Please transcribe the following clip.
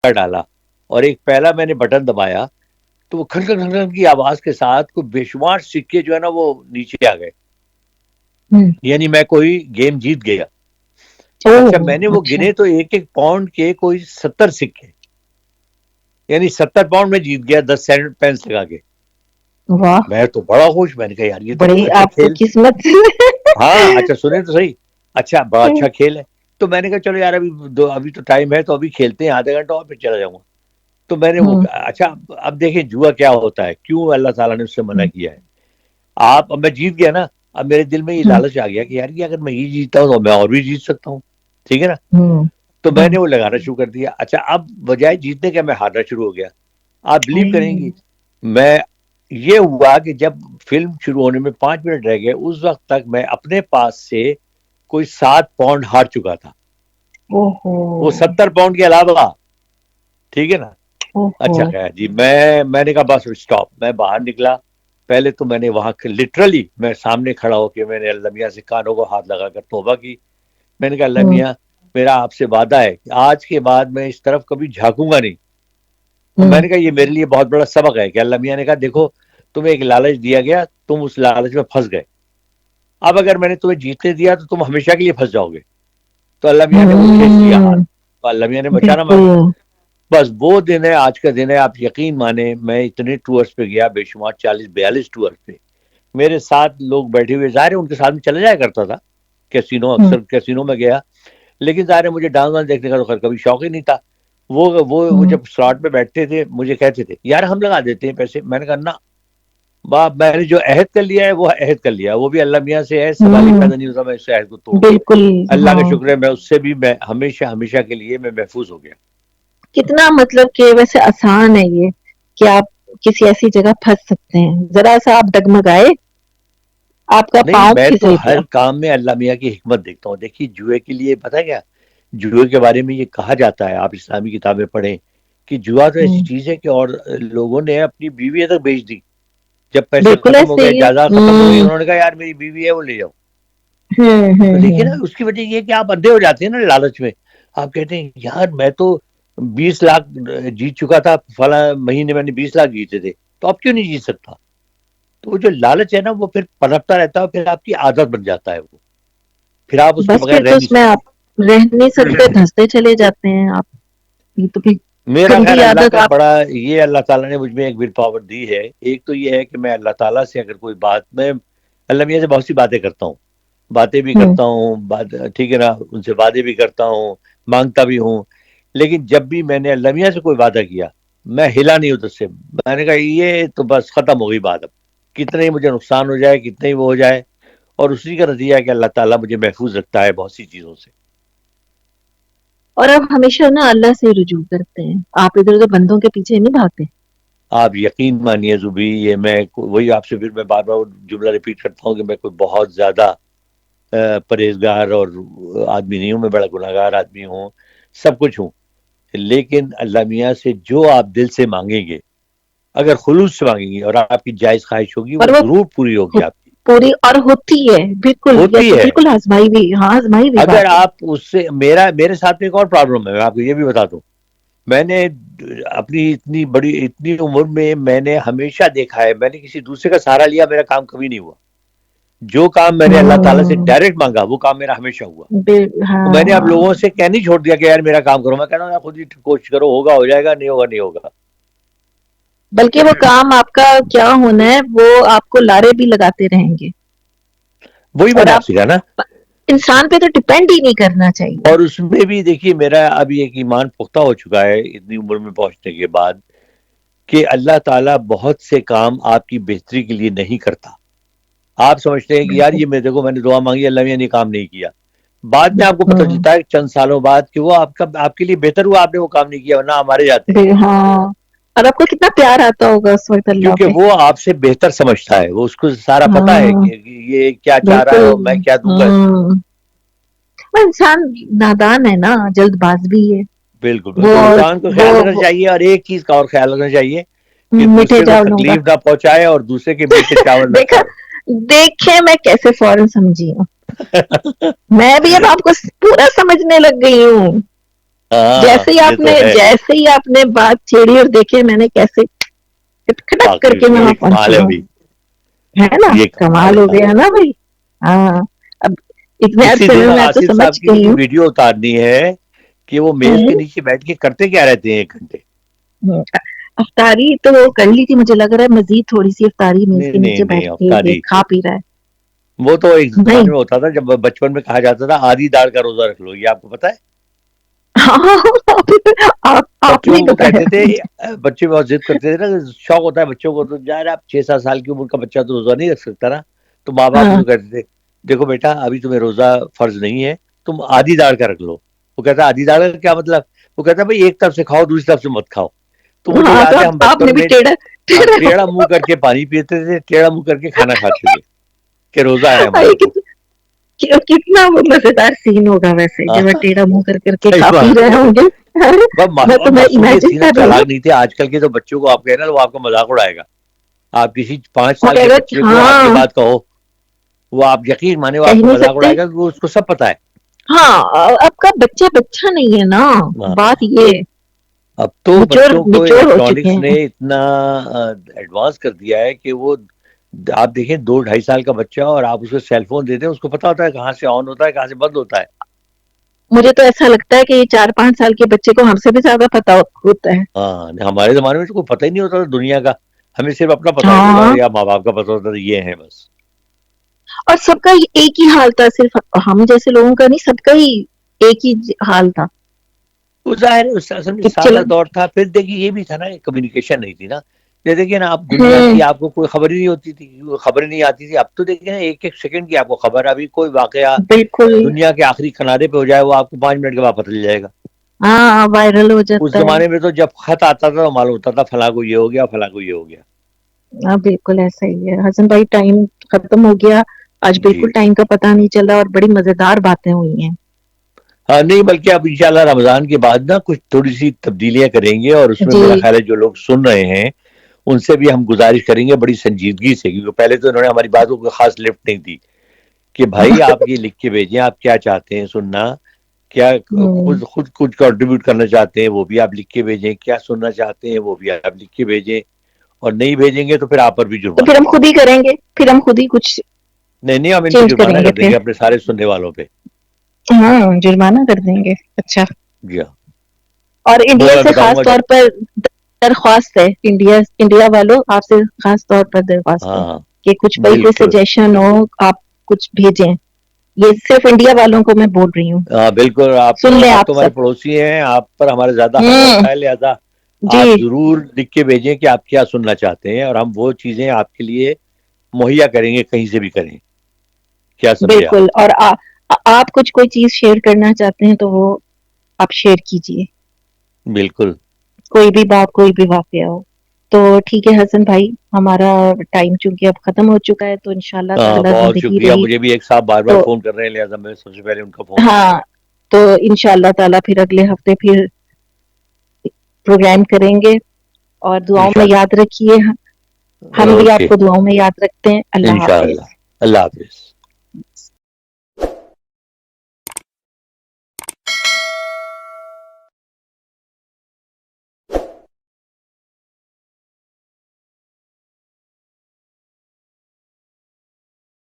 ڈالا اور ایک پہلا میں نے بٹن دبایا تو وہ کھن کھن کھن کی آواز کے ساتھ کوئی بے شمار سکے جو ہے نا وہ نیچے آ گئے. یعنی میں کوئی گیم جیت گیا. اچھا میں نے وہ گنے تو ایک ایک پاؤنڈ کے کوئی 70 سکے, یعنی 70 پاؤنڈ میں جیت گیا 10 سینٹ پینس لگا کے. میں تو بڑا خوش, میں نے کہا یار یہ تو اچھا کھیل, قسمت. ہاں اچھا سنیں تو صحیح, اچھا بڑا اچھا کھیل ہے. تو میں نے کہا چلو یار ابھی تو ٹائم ہے تو ابھی کھیلتے ہیں آدھا گھنٹہ اور پھر چلا جاؤں گا. تو میں نے وہ اچھا اب دیکھیں جوا کیا ہوتا ہے, کیوں اللہ تعالیٰ نے اس سے منع کیا ہے. اب میں جیت گیا نا, اب میرے دل میں یہ لالچ آ گیا کہ یار یہ اگر میں یہ جیتتا ہوں تو میں اور بھی جیت سکتا ہوں, ٹھیک ہے نا. تو میں نے وہ لگانا شروع کر دیا. اچھا اب بجائے جیتنے کے میں ہارنا شروع ہو گیا. آپ بلیو کریں گی, میں یہ ہوا کہ جب فلم شروع ہونے میں 5 منٹ رہ گئے اس وقت تک میں اپنے پاس سے کوئی 7 پاؤنڈ ہار چکا تھا, وہ 70 پاؤنڈ کے علاوہ, ٹھیک ہے نا. اچھا خیر جی, میں نے کہا بس اسٹاپ. میں باہر نکلا, پہلے تو میں نے وہاں لٹرلی میں سامنے کھڑا ہو کے میں نے اللہ میاں سے کانوں کو ہاتھ لگا کر توبہ کی. میں نے کہا اللہ میاں میرا آپ سے وعدہ ہے کہ آج کے بعد میں اس طرف کبھی جھانکوں گا نہیں. اور میں نے کہا یہ میرے لیے بہت بڑا سبق ہے کہ اللہ میاں نے کہا دیکھو تمہیں ایک لالچ دیا گیا, تم اس لالچ میں پھنس گئے, اب اگر میں نے تمہیں جیتنے دیا تو تم ہمیشہ کے لیے پھنس جاؤ گے. تو اللہ میاں نے وہ کھینچ لیا ہاتھ, تو اللہ میاں نے بچانا مانگا. بس وہ دن ہے, آج کا دن ہے. آپ یقین مانیں میں اتنے ٹورس پہ گیا, بے شمار 40-42 ٹورس پہ, میرے ساتھ لوگ بیٹھے ہوئے, ظاہر ہے ان کے ساتھ میں چلا جایا کرتا تھا کیسینو, اکثر کیسینو میں گیا, لیکن ظاہر ہے مجھے ڈانس وانس دیکھنے کا تو خیر کبھی شوق ہی نہیں تھا. وہ جب سلاٹ پہ بیٹھتے تھے مجھے کہتے تھے یار ہم لگا دیتے ہیں پیسے. میں نے کہا نا باپ, میں نے جو عہد کر لیا ہے وہ عہد کر لیا, وہ بھی اللہ میاں سے ہے, سوال ہی پیدا نہیں ہوتا میں اس عہد کو توڑوں. اللہ کا شکر ہے میں اس سے بھی میں ہمیشہ کے لیے میں محفوظ ہو گیا. کتنا مطلب کہ ویسے آسان ہے یہ کہ آپ کسی ایسی جگہ پھنس سکتے ہیں, ذرا سا آپ ڈگمگائے آپ کا نہیں پاؤں میں تو پھسل گیا. ہر کام میں اللہ میاں کی حکمت دیکھتا ہوں. دیکھیے جوئے کے لیے پتہ کیا, جوئے کے بارے میں یہ کہا جاتا ہے, آپ اسلامی کتابیں پڑھیں کہ جوا تو ایسی چیز ہے کہ اور لوگوں نے اپنی بیوی تک بیچ دی. جب پیسے بالکل ختم ہو ایسے گئے, ہی جائیداد ختم ہو گئی, انہوں نے کہا یار میری بیوی ہے وہ لے جاؤ. تو دیکھیے نا اس کی وجہ یہ کہ آپ اندھے ہو جاتے ہیں نا لالچ میں. آپ کہتے ہیں یار میں تو 20 لاکھ جیت چکا تھا, فلاں مہینے میں نے 20 لاکھ جیتے تھے, تو اب کیوں نہیں جیت سکتا. تو وہ جو لالچ ہے نا وہ پھر پنپتا رہتا ہے, پھر آپ کی عادت بن جاتا ہے وہ, پھر آپ اس کے بس بغیر پھر رہ تو نہیں اس میں سکتے. آپ رہ نہیں سکتے, دھنستے چلے جاتے ہیں آپ. یہ تو پھر میرا خیر گندی اللہ عادت کا آپ. بڑا, یہ اللہ تعالیٰ نے مجھ میں ایک ول پاور دی ہے. ایک تو یہ ہے کہ میں اللہ تعالیٰ سے اگر کوئی بات, میں اللہ میاں سے بہت سی باتیں کرتا ہوں, باتیں بھی کرتا ہوں, ٹھیک ہے نا, ان سے وعدے بھی کرتا ہوں, مانگتا بھی ہوں, لیکن جب بھی میں نے اللہ میاں سے کوئی وعدہ کیا میں ہلا نہیں ادھر سے. میں نے کہا یہ تو بس ختم ہو گئی بات, اب کتنے ہی مجھے نقصان ہو جائے, کتنے ہی وہ ہو جائے, اور اسی کا نتیجہ ہے کہ اللہ تعالیٰ مجھے محفوظ رکھتا ہے بہت سی چیزوں سے. اور اب ہمیشہ نا اللہ سے رجوع کرتے ہیں, آپ ادھر ادھر بندوں کے پیچھے نہیں بھاگتے. آپ یقین مانیے زبی, یہ میں وہی آپ سے پھر میں بار بار جملہ ریپیٹ کرتا ہوں کہ میں کوئی بہت زیادہ پرہیزگار اور آدمی نہیں ہوں, میں بڑا گناہ گار آدمی ہوں, سب کچھ ہوں, لیکن اللہ میاں سے جو آپ دل سے مانگیں گے, اگر خلوص سے مانگیں گے اور آپ کی جائز خواہش ہوگی, وہ ضرور پوری ہوگی آپ کی. پوری اور ہوتی ہے بالکل, یہ ہوتی تو ہے. بالکل آزمائی بھی, ہاں آزمائی بھی اگر بات ہے. آپ اس سے, میرے ساتھ میں ایک اور پرابلم ہے, میں آپ کو یہ بھی بتا دوں. میں نے اپنی اتنی عمر میں نے ہمیشہ دیکھا ہے, میں نے کسی دوسرے کا سہارا لیا میرا کام کبھی نہیں ہوا. جو کام میں نے اللہ تعالیٰ سے ڈائریکٹ مانگا وہ کام میرا ہمیشہ ہوا. تو میں نے اب لوگوں سے کہنا ہی چھوڑ دیا کہ یار میرا کام کرو, میں کہہ رہا ہوں خود ہی کوشش کرو, ہوگا ہو جائے گا, نہیں ہوگا نہیں ہوگا. بلکہ وہ کام آپ کا کیا ہونا ہے وہ آپ کو لارے بھی لگاتے رہیں گے, وہی میں اور نے آپ سے کہا نا. آپ انسان پہ تو ڈپینڈ ہی نہیں کرنا چاہیے. اور اس میں بھی دیکھیے میرا اب ایک ایمان پختہ ہو چکا ہے اتنی عمر میں پہنچنے کے بعد, کہ اللہ تعالیٰ بہت سے کام آپ کی بہتری کے لیے نہیں کرتا. آپ سمجھتے ہیں کہ یار یہ میں دیکھو میں نے دعا مانگی, اللہ میاں نے کام نہیں کیا, بعد میں آپ کو پتہ چلتا ہے چند سالوں بعد کہ وہ آپ کے لیے بہتر ہوا, آپ نے وہ کام نہیں کیا, ورنہ ہمارے جاتے. ہاں, اور آپ کو کتنا پیار آتا ہوگا اس وقت اللہ کیونکہ پہ. وہ آپ سے بہتر سمجھتا ہے, وہ اس کو سارا پتا ہے ہاں کہ یہ کیا چاہ رہا ہے بالکل. اور میں کیا دوں گا اس کو. وہ انسان نادان ہے نا, جلد باز بھی ہے. بالکل وہ بالکل, انسان کو خیال رکھنا وہ چاہیے, اور ایک چیز کا اور خیال رکھنا چاہیے کہ میٹھے دوسرے کو چاولوں کا تکلیف نہ پہنچائے اور دوسرے کے میٹھے چاول نہ دیکھا, کھائے. دیکھیں میں کیسے فوراً سمجھی ہوں, میں بھی اب آپ کو پورا سمجھنے لگ گئی ہوں. جیسے ہی یہ آپ تو نے ہے جیسے ہی آپ نے بات چھیڑی اور دیکھے میں نے کیسے کھٹک کر کے میں یہ وہاں کمال پہنچی ہے ہوں. بھائی، ہے نا یہ کمال کمال ہے ہو ہاں. گیا نا بھائی. ہاں اب اتنے اسی عرصے دن میں تو آصف سمجھ صاحب کی گئی مجھے ہوں. ویڈیو اتارنی ہے کہ وہ میز کے نیچے بیٹھ کے کرتے کیا رہتے ہیں 1 گھنٹے. افطاری تو کر لی تھی، مجھے لگ رہا ہے مزید تھوڑی سی افطاری میز نہیں کے نہیں نیچے نہیں بیٹھ کے یہ افطاری، کھا پی رہا ہے. وہ تو ایک نہیں زمانے میں ہوتا تھا جب بچپن میں کہا جاتا تھا آدھی داڑھ کا روزہ رکھ لو، یہ آپ کو پتا ہے؟ آپ بچوں نے کو بتایا. کہتے تھے، بچے بہت ضد کرتے تھے نا، شوق ہوتا ہے بچوں کو، تو یار آپ 6-7 سال کی عمر کا بچہ تو روزہ نہیں رکھ سکتا نا، تو ماں باپ ہاں جو کہتے تھے دیکھو بیٹا ابھی تمہیں روزہ فرض نہیں ہے، تم آدھی داڑھ کا رکھ لو. وہ کہتا آدھی داڑھ کا کیا مطلب؟ وہ کہتا بھائی ایک طرف سے کھاؤ دوسری طرف سے مت کھاؤ. تو مجھے ہاں تو یاد ہے ہم آپ نے بچپن بھی میں ٹیڑھا ٹیڑھا منہ کر کے پانی پیتے تھے، ٹیڑھا منہ کر کے کھانا کھاتے تھے کہ روزہ ہے ہمارے اوپر. کتنا وہ مزیدار سین ہوگا ویسے ہاں جب وہ ٹیڑھا منہ کر کے صحیح کھا پی بات رہے ہے. ہوں گے. میں اور تو میں معصوم یہ امیجن تھی نا، کر رہی چالاک ہوں. نہیں تھے. آج کل کے تو بچوں کو آپ کہنا وہ آپ کا مذاق اڑائے گا. آپ کسی 5 وہ سال کہہ کے رہا بچے کو آپ یہ ہاں بات کہو، وہ آپ یقین مانے وہ آپ کہہ کا نہیں مذاق سکتے. اڑائے گا کیونکہ اس کو سب پتا ہے. ہاں اب کا بچہ بچہ نہیں ہے نا، ہاں بات یہ اب تو میچور بچوں کو میچور ہو چکے الیکٹرانکس نے ہیں. اتنا ایڈوانس کر دیا ہے کہ وہ آپ دیکھیں 2-2.5 سال کا بچہ اور آپ اس کو سیل فون دیتے ہیں، اس کو پتا ہوتا ہے کہاں سے آن ہوتا ہے کہاں سے بند ہوتا ہے. مجھے تو ایسا لگتا ہے کہ یہ 4-5 سال کے بچے کو ہم سے بھی زیادہ پتا ہوتا ہے. ہاں ہمارے زمانے میں تو کوئی پتہ ہی نہیں ہوتا تھا دنیا کا، ہمیں صرف اپنا پتا ہوتا تھا ہاں یا ماں باپ کا پتا ہوتا تھا یہ ہے بس. اور سب کا ایک ہی حال تھا، صرف ہم جیسے لوگوں کا نہیں، سب کا ہی ایک ہی حال تھا. وہ ظاہر ہے اس اصل میں کہ سادہ چلو دور تھا. پھر دیکھیے یہ بھی تھا نا، کمیونیکیشن نہیں تھی نا. دیکھیے نا آپ دنیا ہوں کی آپ کو کوئی خبر ہی نہیں ہوتی تھی، خبریں نہیں آتی تھی. اب تو دیکھیے نا 1-1 سیکنڈ کی آپ کو خبر ہے. ابھی کوئی واقعہ بالکل. دنیا کے آخری کنارے پہ ہو جائے وہ آپ کو 5 منٹ کے بعد پتہ چل جائے گا. ہاں وائرل ہو اس جاتا ہے. زمانے میں تو جب خط آتا تھا تو معلوم ہوتا تھا فلاں کو یہ ہو گیا فلاں کو یہ ہو گیا. ہاں بالکل ایسا ہی ہے حسن بھائی. ٹائم ختم ہو گیا آج، جی بالکل ٹائم کا پتہ نہیں چلا اور بڑی مزیدار باتیں ہوئی ہیں. ہاں نہیں بلکہ اب انشاءاللہ رمضان کے بعد نا کچھ تھوڑی سی تبدیلیاں کریں گے، اور اس میں جی میرا خیال ہے جو لوگ سن رہے ہیں ان سے بھی ہم گزارش کریں گے بڑی سنجیدگی سے، کیونکہ پہلے تو انہوں نے ہماری باتوں کو خاص لفٹ نہیں دی کہ بھائی آپ یہ لکھ کے بھیجیں آپ کیا چاہتے ہیں سننا، کیا ہوں خود کچھ کنٹریبیوٹ کرنا چاہتے ہیں وہ بھی آپ لکھ کے بھیجیں، کیا سننا چاہتے ہیں وہ بھی آپ لکھ کے بھیجیں. اور نہیں بھیجیں گے تو پھر آپ پر بھی تو پھر جرمانہ ہم ہوگا. خود ہی کریں گے، پھر ہم خود ہی کچھ نہیں نہیں ہم ان پہ چینج کریں جرمانہ گے کر دیں پھر. گے اپنے سارے سننے والوں پہ. ہاں جرمانہ کر دیں گے. اچھا. جی ہاں اور وہ انڈیا میں سے بتاؤں خاص گا طور پر درخواست ہے، انڈیا والوں آپ سے خاص طور پر درخواست ہے ہاں کہ کچھ کوئی بھی بالکل. سجیشن ہو آپ کچھ بھیجیں. یہ صرف انڈیا والوں کو میں بول رہی ہوں. ہاں بالکل. سن لیں آپ آپ تو ہمارے سب. پڑوسی ہیں، آپ پر ہمارا زیادہ حق ہوں بنتا ہے، لہذا جی آپ ضرور لکھ کے بھیجیں کہ آپ کیا سننا چاہتے ہیں اور ہم وہ چیزیں آپ کے لیے مہیا کریں گے کہیں سے بھی کریں. کیا سمجھے آپ؟ بالکل. اور آپ کچھ کوئی چیز شیئر کرنا چاہتے ہیں تو وہ آپ شیئر کیجئے، بالکل. کوئی بھی بات کوئی بھی واقعہ ہو. تو ٹھیک ہے حسن بھائی، ہمارا ٹائم چونکہ اب ختم ہو چکا ہے تو انشاءاللہ ہاں تعالی بہت زندگی شکریہ. رہی مجھے بھی ایک صاحب بار بار تو فون کر رہے ہیں، لہذا میں سب سے پہلے ان کا فون ہاں تو انشاءاللہ تعالی پھر اگلے ہفتے پھر پروگرام کریں گے. اور دعاؤں میں انشاءاللہ. یاد رکھیے، ہم بھی آپ اوکے کو دعاؤں میں یاد رکھتے ہیں. اللہ انشاءاللہ. حافظ. اللہ حافظ.